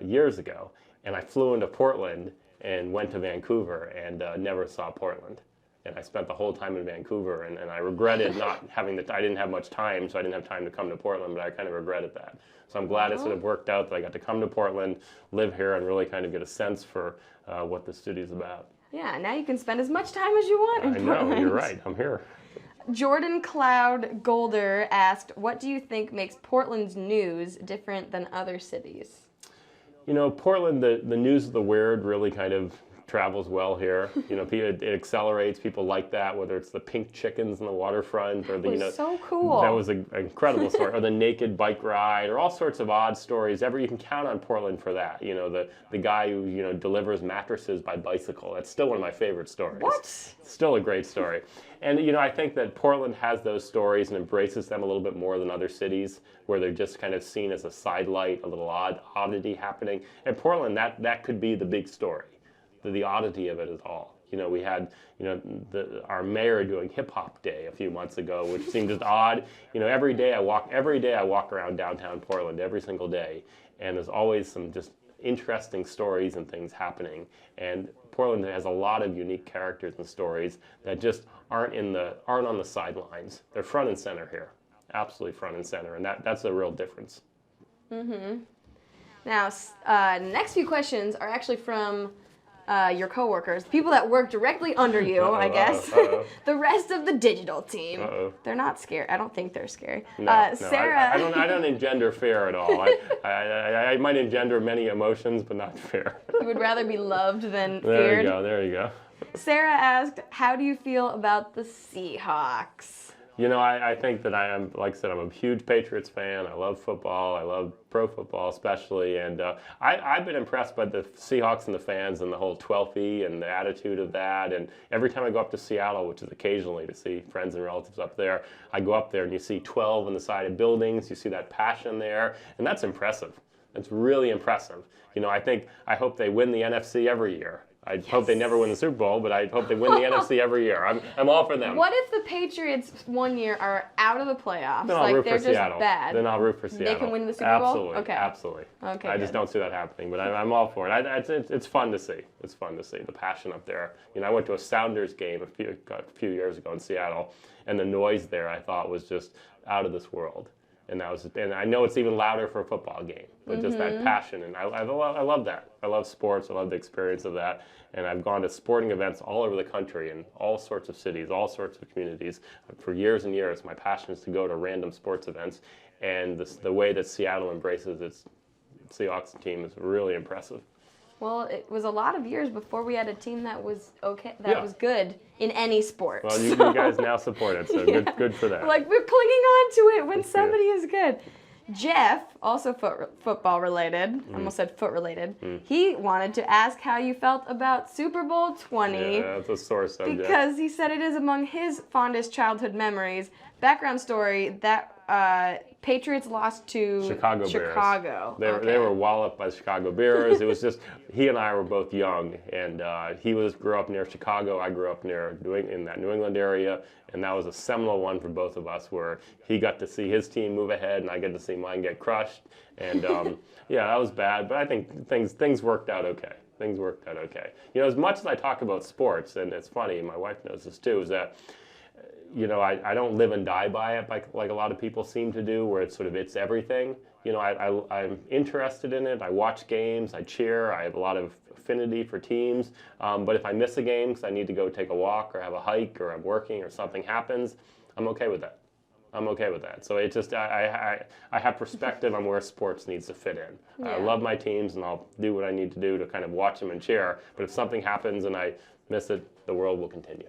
years ago. And I flew into Portland and went to Vancouver and never saw Portland. And I spent the whole time in Vancouver, and I regretted not having I didn't have much time, so I didn't have time to come to Portland, but I kind of regretted that. So I'm glad it sort of worked out that I got to come to Portland, live here, and really kind of get a sense for what the city's about. Yeah, now you can spend as much time as you want in Portland. I know, you're right. I'm here. Jordan Cloud Golder asked, what do you think makes Portland's news different than other cities? Portland, the news of the weird really kind of travels well here. It accelerates. People like that, whether it's the pink chickens in the waterfront or the, so cool. That was an incredible story, or the naked bike ride, or all sorts of odd stories. You can count on Portland for that. The guy who delivers mattresses by bicycle. That's still one of my favorite stories. What? Still a great story. And I think that Portland has those stories and embraces them a little bit more than other cities, where they're just kind of seen as a sidelight, a little oddity happening. And Portland, that could be the big story. The oddity of it is all. We had, our mayor doing Hip Hop Day a few months ago, which seemed just odd. Every day I walk around downtown Portland every single day, and there's always some just interesting stories and things happening. And Portland has a lot of unique characters and stories that just aren't on the sidelines. They're front and center here, absolutely front and center, and that's a real difference. Now, next few questions are actually from your coworkers, people that work directly under you, I guess. The rest of the digital team. They're not scary. I don't think they're scary. No, Sarah. I don't engender fear at all. I might engender many emotions, but not fear. You would rather be loved than feared. There you go. Sarah asked, how do you feel about the Seahawks? I think that I am, like I said, I'm a huge Patriots fan. I love football. I love pro football especially. And I've been impressed by the Seahawks and the fans and the whole 12th and the attitude of that. And every time I go up to Seattle, which is occasionally to see friends and relatives up there, I go up there and you see 12 on the side of buildings. You see that passion there. And that's impressive. That's really impressive. I hope they win the NFC every year. I hope they never win the Super Bowl, but I hope they win the NFC every year. I'm all for them. What if the Patriots one year are out of the playoffs? Then I'll root they're for Seattle. Just bad. Then I'll root for Seattle. They can win the Super Bowl? Absolutely. Okay. Absolutely. Okay. I just don't see that happening, but I'm all for it. It's fun to see. It's fun to see the passion up there. I went to a Sounders game a few years ago in Seattle, and the noise there I thought was just out of this world. And I know it's even louder for a football game, but just that passion, and I love that. I love sports. I love the experience of that, and I've gone to sporting events all over the country in all sorts of cities, all sorts of communities for years and years. My passion is to go to random sports events, and the way that Seattle embraces its Seahawks team is really impressive. Well, it was a lot of years before we had a team that was was good in any sport. Well, you guys now support it, so good for that. Like, we're clinging on to it when somebody is good. Jeff, also football related, almost said foot related, he wanted to ask how you felt about Super Bowl 20. Yeah, that's a sore subject. Because he said it is among his fondest childhood memories. Background story, that Patriots lost to Chicago Chicago. Bears. They were walloped by the Chicago Bears. It was just, he and I were both young, and he grew up near Chicago. I grew up in that New England area, and that was a seminal one for both of us, where he got to see his team move ahead, and I get to see mine get crushed. And yeah, that was bad, but I think things worked out okay. Things worked out okay. You know, as much as I talk about sports, and it's funny, my wife knows this too, is that, you know, I don't live and die by it like a lot of people seem to do, where it's sort of it's everything. You know, I'm interested in it. I watch games. I cheer. I have a lot of affinity for teams. But if I miss a game because I need to go take a walk or have a hike or I'm working or something happens, I'm okay with that. I'm okay with that. So it just, I have perspective on where sports needs to fit in. Yeah. I love my teams, and I'll do what I need to do to kind of watch them and cheer. But if something happens and I miss it, the world will continue.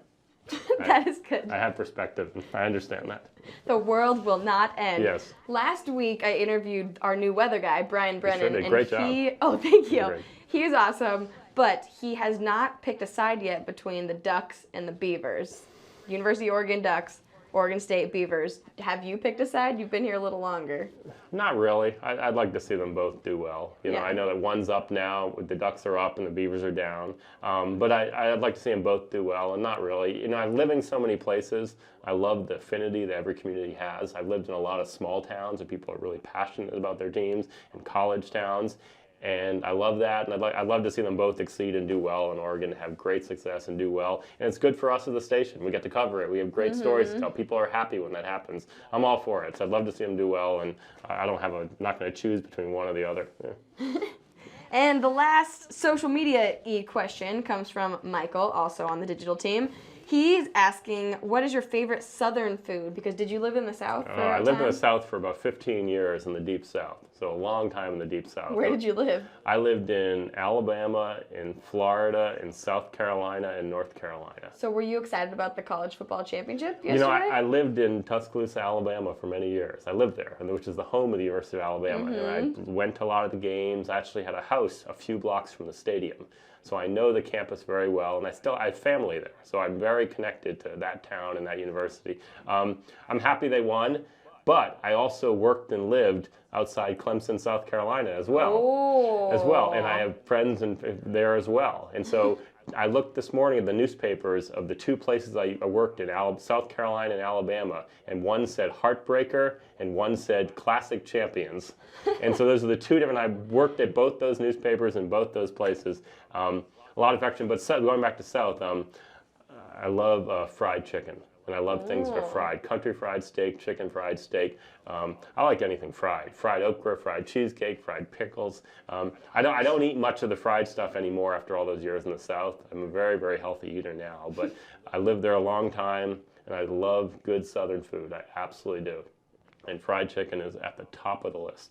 That is good. I have perspective. I understand that. The world will not end. Yes. Last week, I interviewed our new weather guy, Brian Brennan. You sure did. Great job. Oh, thank you. Great. He is awesome, but he has not picked a side yet between the Ducks and the Beavers. University of Oregon Ducks, Oregon State Beavers. Have you picked a side? You've been here a little longer. Not really. I'd like to see them both do well. You know, Yeah. I know that one's up now, the Ducks are up and the Beavers are down. But I'd like to see them both do well, and not really. You know, I'm living so many places. I love the affinity that every community has. I've lived in a lot of small towns where people are really passionate about their teams, and college towns. And I love that, and I'd love to see them both exceed and do well in Oregon, have great success and do well. And it's good for us as a station. We get to cover it. We have great stories to tell. People are happy when that happens. I'm all for it. So I'd love to see them do well, and not going to choose between one or the other. Yeah. And the last social media question comes from Michael, also on the digital team. He's asking, what is your favorite Southern food? Because did you live in the South? I lived in the South for about 15 years in the Deep South, so a long time in the Deep South. Where did you live? I lived in Alabama, in Florida, in South Carolina, and North Carolina. So were you excited about the college football championship yesterday? You know, I lived in Tuscaloosa, Alabama for many years. I lived there, which is the home of the University of Alabama. And I went to a lot of the games. I actually had a house a few blocks from the stadium. So I know the campus very well, and I have family there. So I'm very connected to that town and that university. I'm happy they won, but I also worked and lived outside Clemson, South Carolina as well. Oh. And I have friends there as well. And so I looked this morning at the newspapers of the two places I worked in, South Carolina and Alabama, and one said Heartbreaker and one said Classic Champions. And so those are the two different, I worked at both those newspapers in both those places. A lot of action, but going back to South, I love fried chicken. And I love things that are fried. Country fried steak, chicken fried steak. I like anything fried. Fried okra, fried cheesecake, fried pickles. I don't eat much of the fried stuff anymore after all those years in the South. I'm a very, very healthy eater now. But I lived there a long time, and I love good Southern food. I absolutely do. And fried chicken is at the top of the list.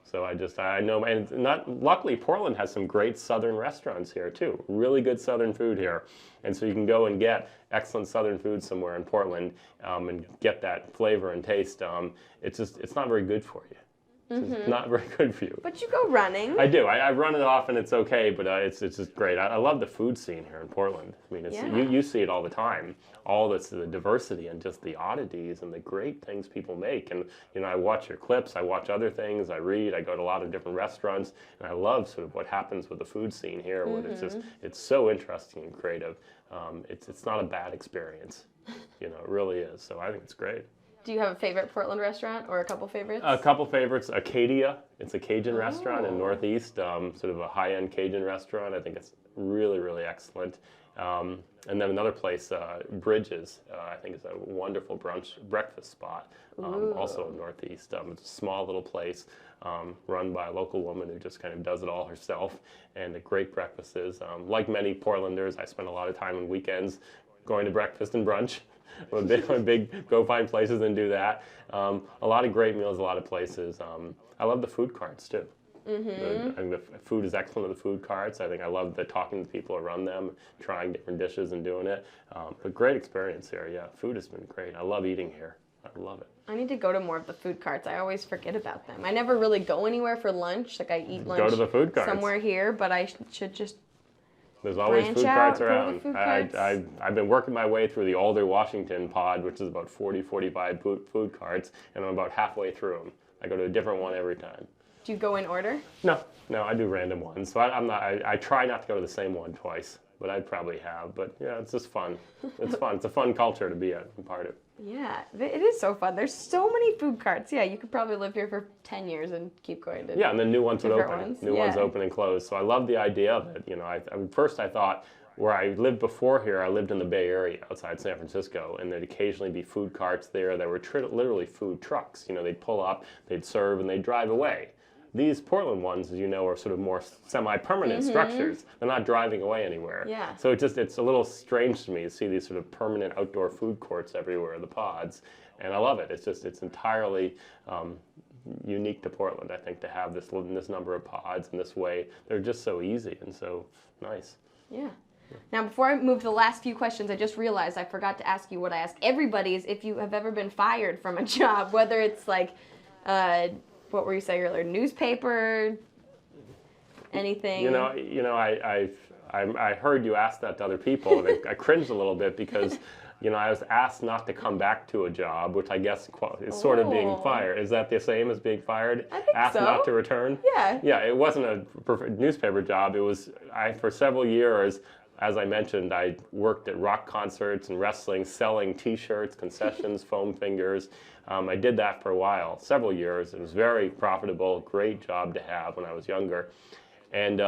So I know, and luckily Portland has some great Southern restaurants here too. Really good Southern food here. And so you can go and get excellent Southern food somewhere in Portland and get that flavor and taste. It's not very good for you. It's not very good for you. But you go running. I do. I run it off and it's okay, but it's just great. I love the food scene here in Portland. I mean, you see it all the time. All this, the diversity and just the oddities and the great things people make. And, you know, I watch your clips, I watch other things, I read, I go to a lot of different restaurants, and I love sort of what happens with the food scene here, where it's so interesting and creative. It's not a bad experience. You know, it really is. So I think it's great. Do you have a favorite Portland restaurant or a couple favorites? A couple favorites. Acadia. It's a Cajun restaurant in Northeast, sort of a high-end Cajun restaurant. I think it's really, really excellent. And then another place, Bridges, I think is a wonderful breakfast spot, also in Northeast. It's a small little place run by a local woman who just kind of does it all herself, and a great breakfast is. Like many Portlanders, I spend a lot of time on weekends going to breakfast and brunch. I'm a big go find places and do that. A lot of great meals, a lot of places. I love the food carts too. I think the food is excellent at the food carts. I think I love the talking to people who run them, trying different dishes and doing it. But great experience here. Yeah, food has been great. I love eating here. I love it. I need to go to more of the food carts. I always forget about them. I never really go anywhere for lunch. Like I eat lunch go to the food carts somewhere here, but I should just There's always Branch food out, carts go to the around. food carts. I've been working my way through the older Washington pod, which is about 40, 45 food carts, and I'm about halfway through them. I go to a different one every time. Do you go in order? No, I do random ones. So I try not to go to the same one twice, but I'd probably have. But yeah, it's just fun. It's fun. It's a fun culture to be a part of. Yeah, it is so fun. There's so many food carts. Yeah, you could probably live here for 10 years and keep going to. Yeah, and then new ones would different open. ones. New ones open and close. So I love the idea of it. You know, first I thought where I lived before here, I lived in the Bay Area outside San Francisco, and there'd occasionally be food carts there that were literally food trucks. You know, they'd pull up, they'd serve, and they'd drive away. These Portland ones, as you know, are sort of more semi-permanent structures. They're not driving away anywhere. Yeah. So it's a little strange to me to see these sort of permanent outdoor food courts everywhere, the pods, and I love it. It's entirely unique to Portland, I think, to have this number of pods in this way. They're just so easy and so nice. Yeah. Now, before I move to the last few questions, I just realized I forgot to ask you what I ask everybody is if you have ever been fired from a job, whether it's like, what were you saying earlier, newspaper, anything? You know, I heard you ask that to other people, and I cringed a little bit because, you know, I was asked not to come back to a job, which I guess is sort of being fired. Is that the same as being fired? I think asked so. not to return? Yeah. Yeah, it wasn't a newspaper job. It was, for several years, as I mentioned, I worked at rock concerts and wrestling, selling T-shirts, concessions, foam fingers. I did that for a while, several years. It was very profitable, great job to have when I was younger. And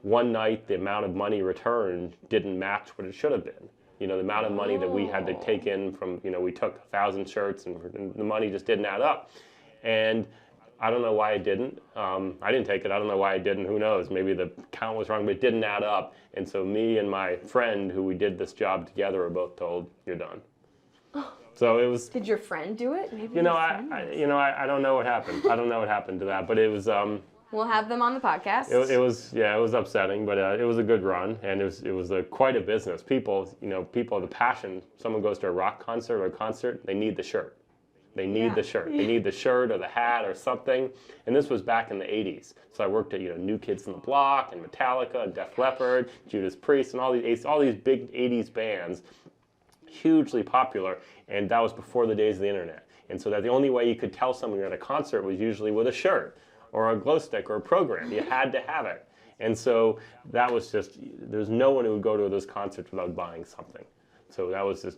one night, the amount of money returned didn't match what it should have been. You know, the amount of money that we had to take in from, you know, we took 1,000 shirts and the money just didn't add up. And I don't know why it didn't. I didn't take it. I don't know why it didn't. Who knows? Maybe the count was wrong, but it didn't add up. And so me and my friend, who we did this job together, were both told, "You're done." So it was. Did your friend do it? Maybe I don't know what happened. I don't know what happened to that, but it was. We'll have them on the podcast. It was upsetting, but it was a good run, and it was quite a business. People have the passion. Someone goes to a rock concert or a concert, they need the shirt. They need the shirt. They need the shirt or the hat or something. And this was back in the 80s. So I worked at New Kids on the Block and Metallica and Def Leppard, Judas Priest, and all these big 80s bands, hugely popular. And that was before the days of the internet. And so that the only way you could tell someone you're at a concert was usually with a shirt or a glow stick or a program. You had to have it. And so that was just, there's no one who would go to those concerts without buying something. So that was just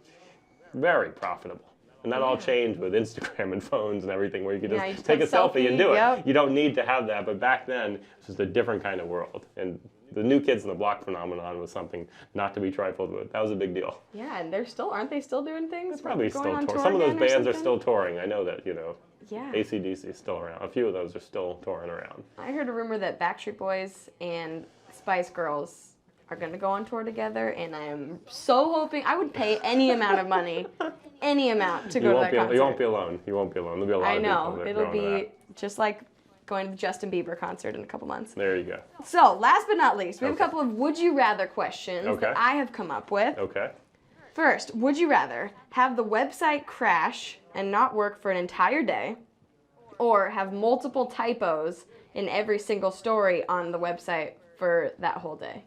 very profitable. And that all changed with Instagram and phones and everything, where you could just take a selfie and do it. You don't need to have that, but back then, it was just a different kind of world. And the New Kids on the Block phenomenon was something not to be trifled with. That was a big deal. Yeah, and aren't they still doing things? They're probably still touring. Tour Some of those bands are something? still touring. I know that, Yeah. AC/DC is still around. A few of those are still touring around. I heard a rumor that Backstreet Boys and Spice Girls are going to go on tour together, and I'm so hoping, I would pay any amount of money, any amount to go to that concert. You won't be alone. You won't be alone. There'll be a lot of people that it'll going to be that. just like going to the Justin Bieber concert in a couple months. There you go. So, last but not least, we have a couple of would you rather questions that I have come up with. Okay. First, would you rather have the website crash and not work for an entire day, or have multiple typos in every single story on the website for that whole day?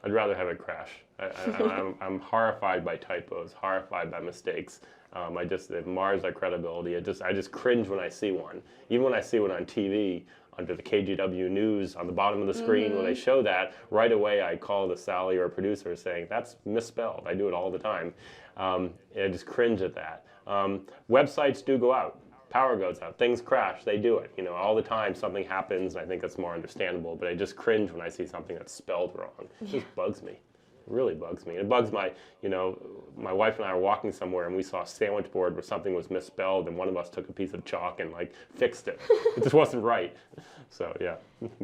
I'd rather have it crash. I'm horrified by typos, horrified by mistakes. It mars our credibility. I just cringe when I see one. Even when I see one on TV, under the KGW News, on the bottom of the screen, when they show that, right away I call the Sally or a producer saying, "That's misspelled." I do it all the time. I just cringe at that. Websites do go out. Power goes out, things crash, they do it. All the time something happens, and I think that's more understandable, but I just cringe when I see something that's spelled wrong. It just bugs me. It really bugs me. It bugs my wife and I were walking somewhere, and we saw a sandwich board where something was misspelled, and one of us took a piece of chalk and fixed it. It just wasn't right. So yeah,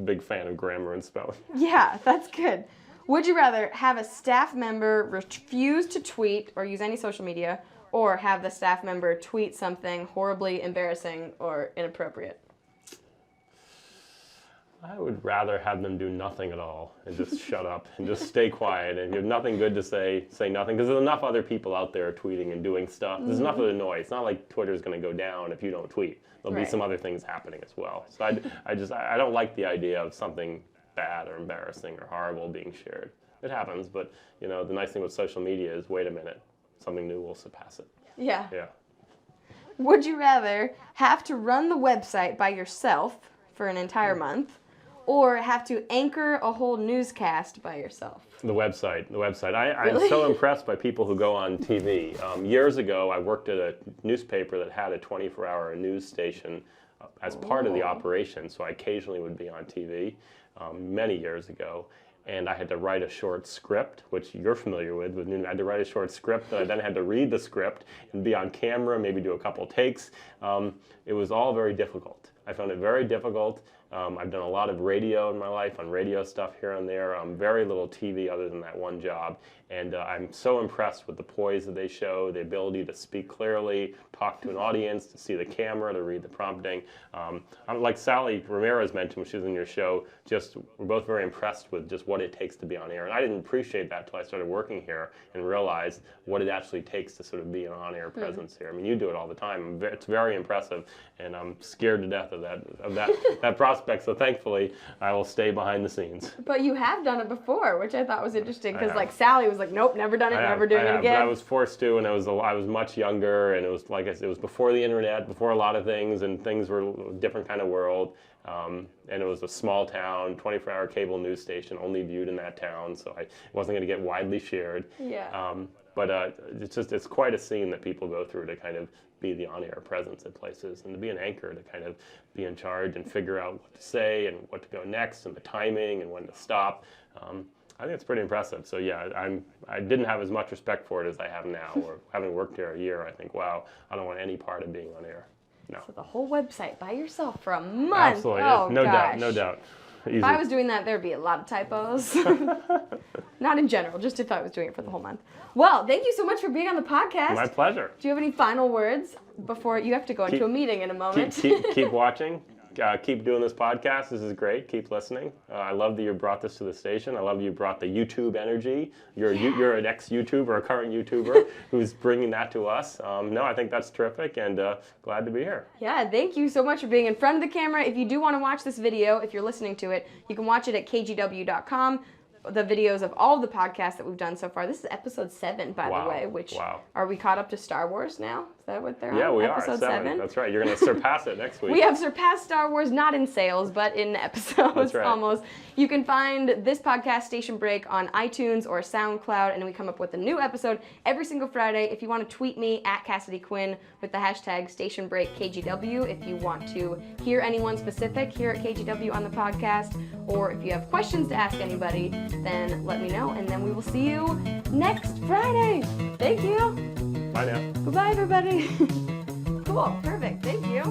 big fan of grammar and spelling. Yeah, that's good. Would you rather have a staff member refuse to tweet or use any social media, or have the staff member tweet something horribly embarrassing or inappropriate? I would rather have them do nothing at all and just shut up and just stay quiet. And if you have nothing good to say nothing. Because there's enough other people out there tweeting and doing stuff. There's enough of the noise. It's not like Twitter's going to go down if you don't tweet. There'll be some other things happening as well. So I don't like the idea of something bad or embarrassing or horrible being shared. it happens. But the nice thing with social media is, wait a minute, something new will surpass it. Yeah. Yeah. Would you rather have to run the website by yourself for an entire month, or have to anchor a whole newscast by yourself? The website. Really? I'm so impressed by people who go on TV. Years ago, I worked at a newspaper that had a 24-hour news station as part of the operation, so I occasionally would be on TV many years ago. And I had to write a short script, which you're familiar with. I had to write a short script, and I then had to read the script and be on camera, maybe do a couple takes. It was all very difficult. I found it very difficult. I've done a lot of radio in my life, on radio stuff here and there. Very little TV other than that one job. And I'm so impressed with the poise that they show, the ability to speak clearly, talk to an audience, to see the camera, to read the prompting. Like Sally Ramirez mentioned when she was in your show, we're both very impressed with just what it takes to be on air. And I didn't appreciate that until I started working here and realized what it actually takes to sort of be an on-air presence here. I mean, you do it all the time. It's very impressive, and I'm scared to death of that prospect. So thankfully, I will stay behind the scenes. But you have done it before, which I thought was interesting, because like Sally was like, nope, never done it, never doing it again. But I was forced to, and I was much younger, and it was like I said, it was before the internet, before a lot of things, and things were a different kind of world. And it was a small town, 24-hour cable news station, only viewed in that town, so it wasn't going to get widely shared. Yeah. But it's quite a scene that people go through to kind of be the on-air presence at places, and to be an anchor, to kind of be in charge and figure out what to say and what to go next, and the timing and when to stop. I think it's pretty impressive. So yeah, I didn't have as much respect for it as I have now, or having worked here a year, I think, wow, I don't want any part of being on air. No. So the whole website by yourself for a month. Absolutely, Oh, no gosh. doubt. Easy. If I was doing that, there'd be a lot of typos. Not in general, just if I was doing it for the whole month. Well, thank you so much for being on the podcast. My pleasure. Do you have any final words before you have to go into a meeting in a moment? Keep watching. Keep doing this podcast. This is great. Keep listening. I love that you brought this to the station. I love that you brought the YouTube energy. You're an ex-YouTuber, a current YouTuber who's bringing that to us. No, I think that's terrific, and glad to be here. Yeah, thank you so much for being in front of the camera. If you do want to watch this video, if you're listening to it, you can watch it at kgw.com. The videos of all of the podcasts that we've done so far. This is episode 7, by the way, which, are we caught up to Star Wars now? Is that what they're on? Yeah, we are. Episode 7? That's right. You're going to surpass it next week. We have surpassed Star Wars, not in sales, but in episodes. That's right. Almost. You can find this podcast, Station Break, on iTunes or SoundCloud, and we come up with a new episode every single Friday. If you want to tweet me at Cassidy Quinn with the hashtag StationBreakKGW, if you want to hear anyone specific here at KGW on the podcast, or if you have questions to ask anybody, then let me know, and then we will see you next Friday. Thank you. Bye now. Goodbye, everybody. Cool. Perfect. Thank you.